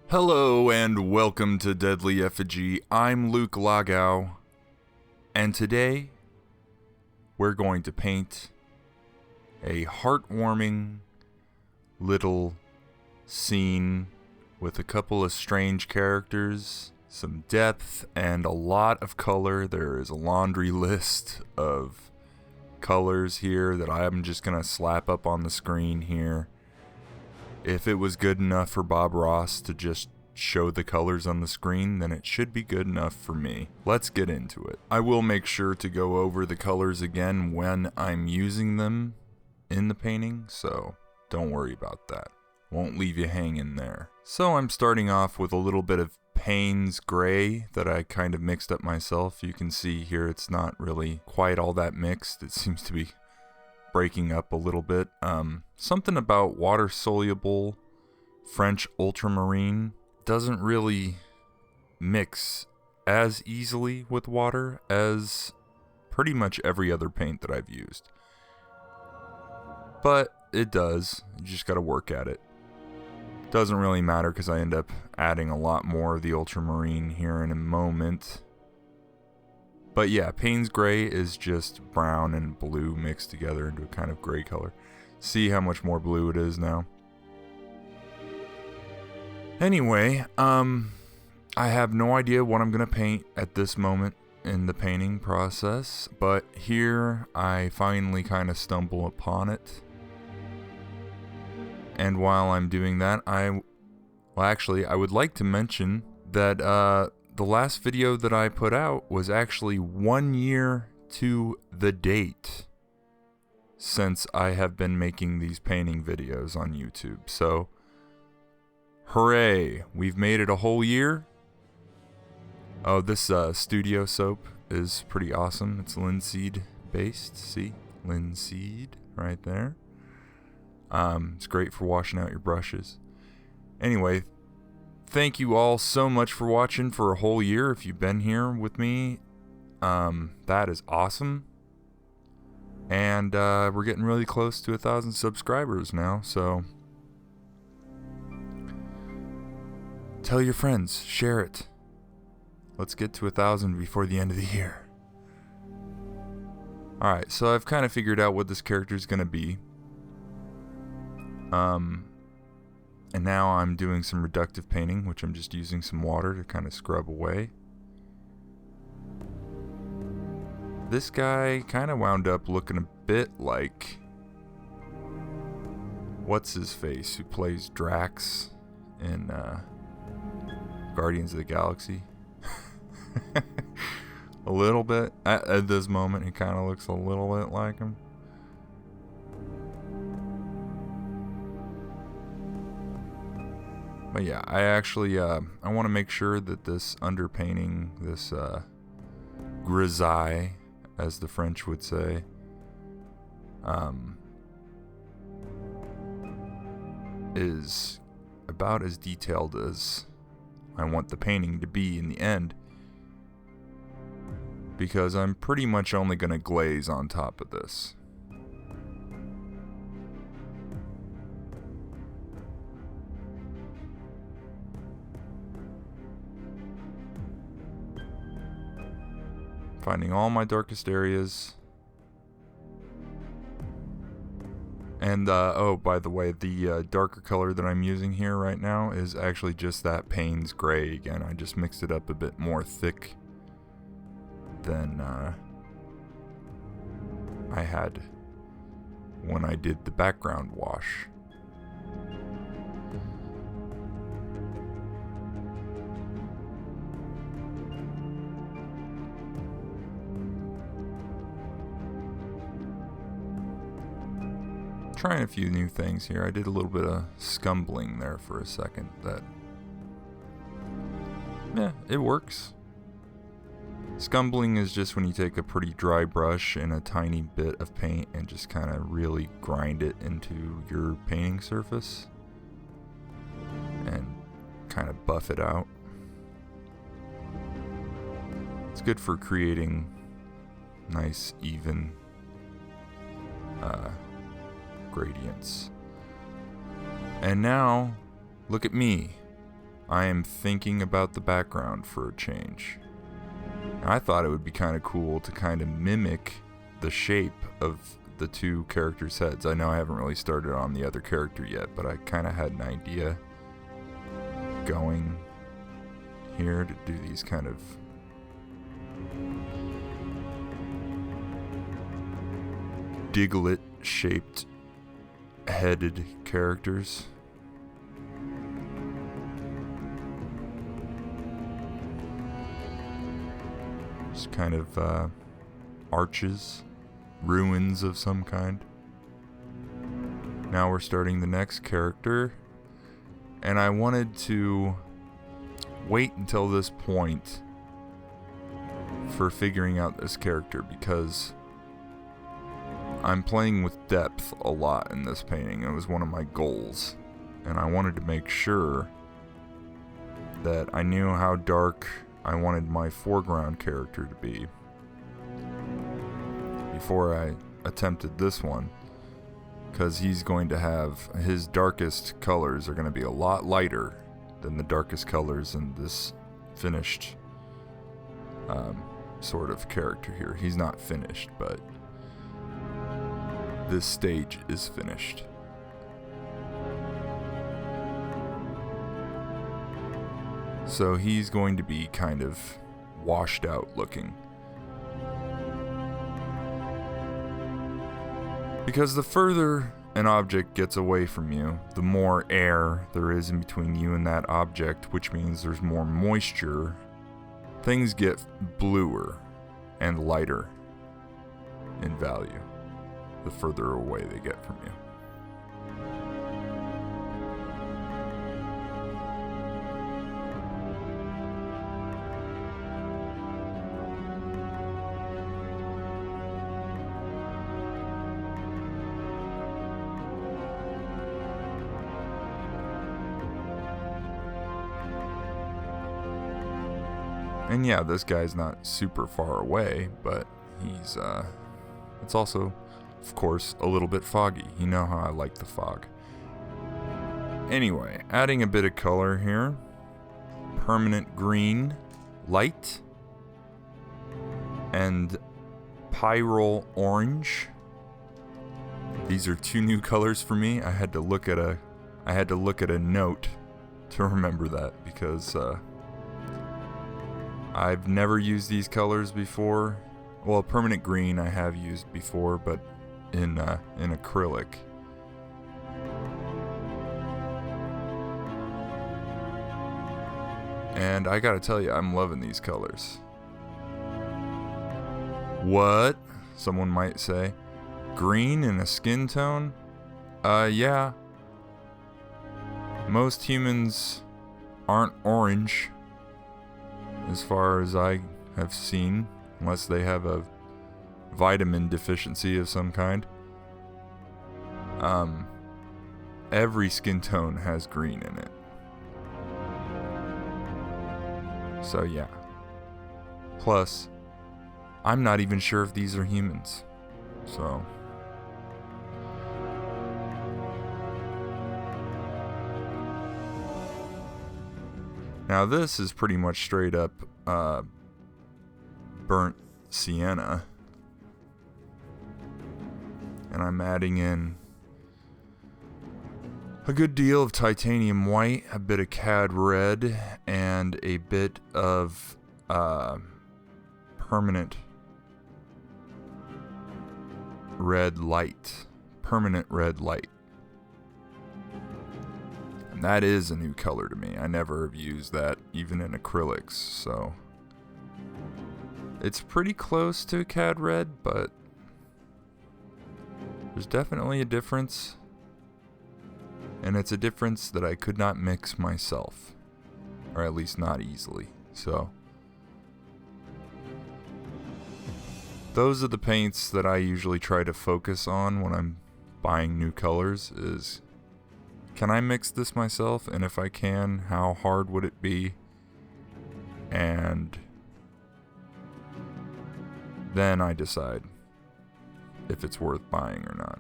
Hello and welcome to Deadly Effigy. I'm Luke Lagau, and today we're going to paint a heartwarming little scene with a couple of strange characters, some depth, and a lot of color. There is a laundry list of colors here that I'm just going to slap up on the screen here. If it was good enough for Bob Ross to just show the colors on the screen, then it should be good enough for me. Let's get into it. I will make sure to go over the colors again when I'm using them in the painting, so don't worry about that. Won't leave you hanging there. So I'm starting off with a little bit of Payne's Gray that I kind of mixed up myself. You can see here it's not really quite all that mixed. It seems to be breaking up a little bit. Something about water soluble French Ultramarine doesn't really mix as easily with water as pretty much every other paint that I've used. But it does. You just gotta work at it. Doesn't really matter because I end up adding a lot more of the Ultramarine here in a moment. But yeah, Payne's Gray is just brown and blue mixed together into a kind of gray color. See how much more blue it is now. Anyway, I have no idea what I'm going to paint at this moment in the painting process, but here I finally kind of stumble upon it. And while I'm doing that, I would like to mention that the last video that I put out was actually 1 year to the date since I have been making these painting videos on YouTube. So, hooray! We've made it a whole year. Oh, this studio soap is pretty awesome. It's linseed based. See? Linseed right there. It's great for washing out your brushes. Anyway, thank you all so much for watching for a whole year. If you've been here with me, that is awesome. And we're getting really close to 1,000 subscribers now, so tell your friends, share it. Let's get to 1,000 before the end of the year. Alright, so I've kind of figured out what this character is going to be. And now I'm doing some reductive painting, which I'm just using some water to kind of scrub away. This guy kind of wound up looking a bit like what's his face, who plays Drax in Guardians of the Galaxy. A little bit. At this moment, he kind of looks a little bit like him. But yeah, I actually, I want to make sure that this underpainting, this grisaille, as the French would say, is about as detailed as I want the painting to be in the end. Because I'm pretty much only going to glaze on top of this. Finding all my darkest areas. And, oh, by the way, the darker color that I'm using here right now is actually just that Payne's Gray again. I just mixed it up a bit more thick than I had when I did the background wash. Trying a few new things here. I did a little bit of scumbling there for a second. It works. Scumbling is just when you take a pretty dry brush and a tiny bit of paint and just kind of really grind it into your painting surface and kind of buff it out. It's good for creating nice, even gradients. And now, look at me. I am thinking about the background for a change. And I thought it would be kind of cool to kind of mimic the shape of the two characters' heads. I know I haven't really started on the other character yet, but I kind of had an idea going here to do these kind of Diglett shaped headed characters. Just kind of arches, ruins of some kind. Now we're starting the next character, and I wanted to wait until this point for figuring out this character because I'm playing with depth a lot in this painting. It was one of my goals, and I wanted to make sure that I knew how dark I wanted my foreground character to be before I attempted this one, because he's going to have his darkest colors are going to be a lot lighter than the darkest colors in this finished sort of character here. He's not finished, but this stage is finished. So he's going to be kind of washed out looking. Because the further an object gets away from you, the more air there is in between you and that object, which means there's more moisture. Things get bluer and lighter in value the further away they get from you. And yeah, this guy's not super far away, but he's, it's also, of course, a little bit foggy. You know how I like the fog. Anyway, adding a bit of color here. Permanent green, light, and Pyrolle orange. These are two new colors for me. I had to look at a note to remember that because, I've never used these colors before. Well, permanent green I have used before, but in acrylic. And I gotta tell you, I'm loving these colors. What? Someone might say. Green in a skin tone? Yeah. Most humans aren't orange, as far as I have seen, unless they have a vitamin deficiency of some kind. Every skin tone has green in it. So yeah. Plus, I'm not even sure if these are humans. So now this is pretty much straight up burnt sienna. And I'm adding in a good deal of titanium white, a bit of cad red, and a bit of permanent red light. Permanent red light. And that is a new color to me. I never have used that even in acrylics, so it's pretty close to cad red, but there's definitely a difference. And it's a difference that I could not mix myself, or at least not easily. So those are the paints that I usually try to focus on when I'm buying new colors is, can I mix this myself? And if I can, how hard would it be? And then I decide if it's worth buying or not.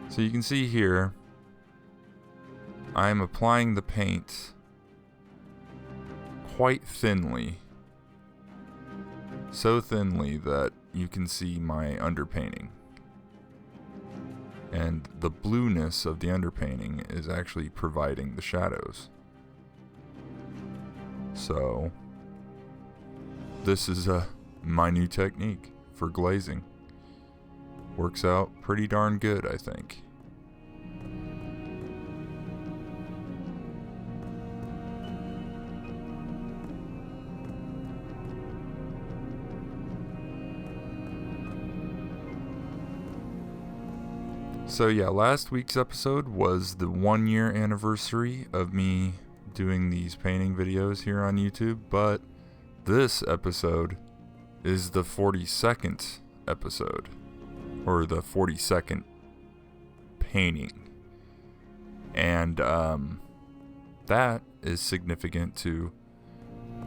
So you can see here, I'm applying the paint quite thinly. So thinly that you can see my underpainting. And the blueness of the underpainting is actually providing the shadows. So, this is my new technique for glazing. Works out pretty darn good, I think. So yeah, last week's episode was the 1-year anniversary of me doing these painting videos here on YouTube, but this episode is the 42nd episode, or the 42nd painting. And that is significant to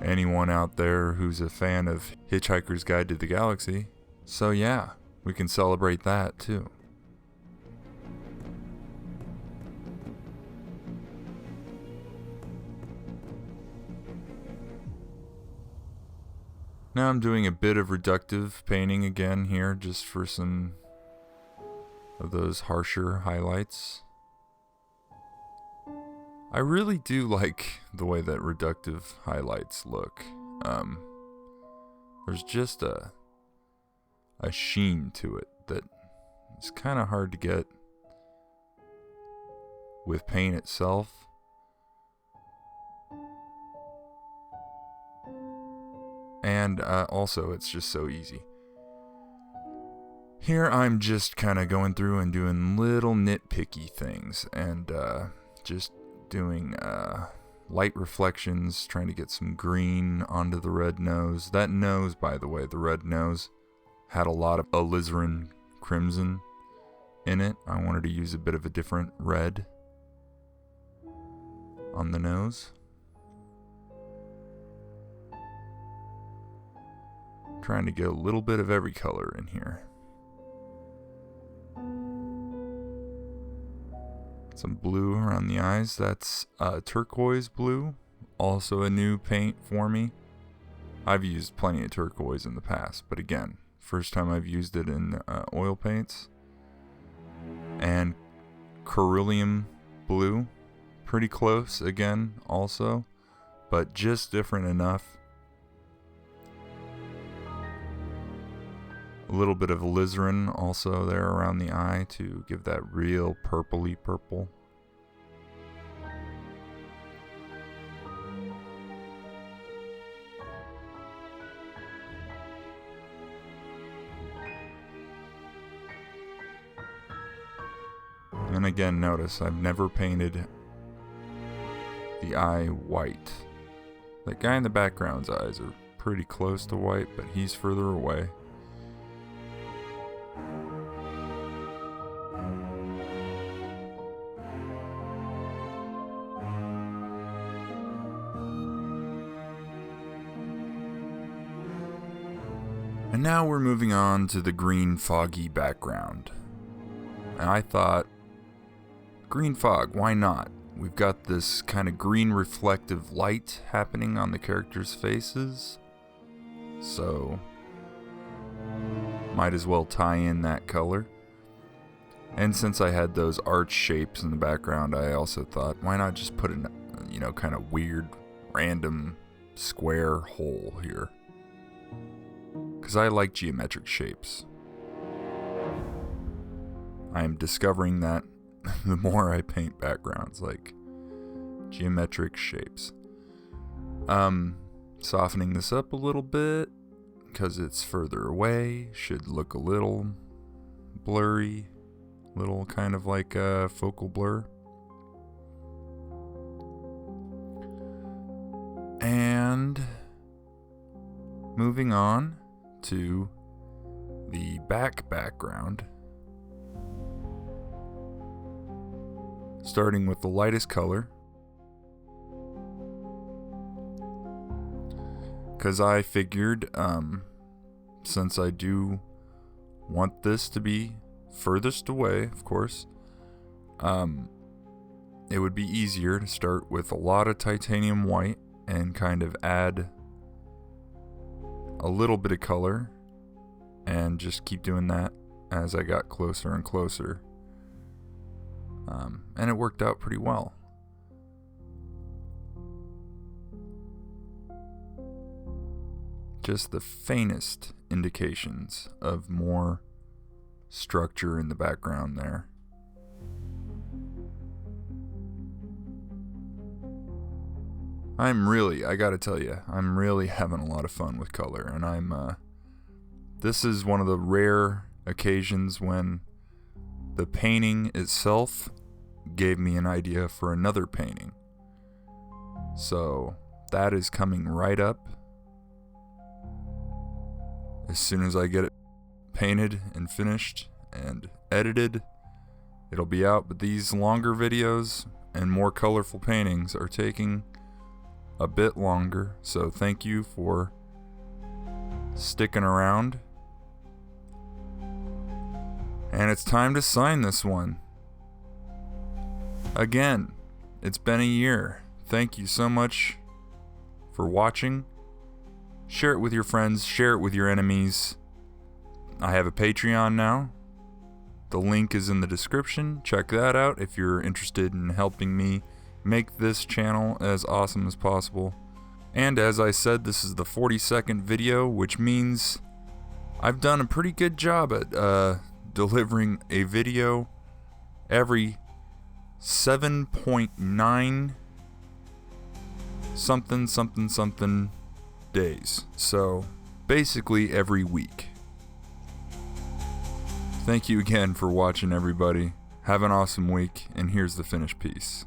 anyone out there who's a fan of Hitchhiker's Guide to the Galaxy. So yeah, we can celebrate that too. Now I'm doing a bit of reductive painting again here, just for some of those harsher highlights. I really do like the way that reductive highlights look. There's just a sheen to it that is kind of hard to get with paint itself. And also, it's just so easy. Here I'm just kind of going through and doing little nitpicky things, and just doing light reflections, trying to get some green onto the red nose. That nose, by the way, the red nose, had a lot of alizarin crimson in it. I wanted to use a bit of a different red on the nose. Trying to get a little bit of every color in here. Some blue around the eyes. That's turquoise blue. Also a new paint for me. I've used plenty of turquoise in the past, but again, first time I've used it in oil paints. And Coeruleum blue. Pretty close again also, but just different enough. A little bit of alizarin also there around the eye to give that real purpley purple. And again, notice I've never painted the eye white. That guy in the background's eyes are pretty close to white, but he's further away. And now we're moving on to the green foggy background. And I thought, green fog, why not? We've got this kind of green reflective light happening on the characters' faces. So, might as well tie in that color. And since I had those arch shapes in the background, I also thought, why not just put a, kind of weird, random square hole here? Because I like geometric shapes. I am discovering that the more I paint backgrounds, like geometric shapes. Softening this up a little bit, because it's further away, should look a little blurry, little kind of like a focal blur. And moving on to the background, starting with the lightest color, because I figured since I do want this to be furthest away, of course, It would be easier to start with a lot of titanium white and kind of add a little bit of color and just keep doing that as I got closer and closer. And it worked out pretty well. Just the faintest indications of more structure in the background there. I gotta tell you, I'm really having a lot of fun with color, and this is one of the rare occasions when the painting itself gave me an idea for another painting. So that is coming right up. As soon as I get it painted and finished and edited, it'll be out. But these longer videos and more colorful paintings are taking a bit longer, so thank you for sticking around. And it's time to sign this one. Again, it's been a year. Thank you so much for watching. Share it with your friends, share it with your enemies. I have a Patreon now. The link is in the description. Check that out if you're interested in helping me make this channel as awesome as possible. And as I said, this is the 42nd video, which means I've done a pretty good job at delivering a video every 7.9 something days. So basically every week. Thank you again for watching, everybody. Have an awesome week, and here's the finished piece.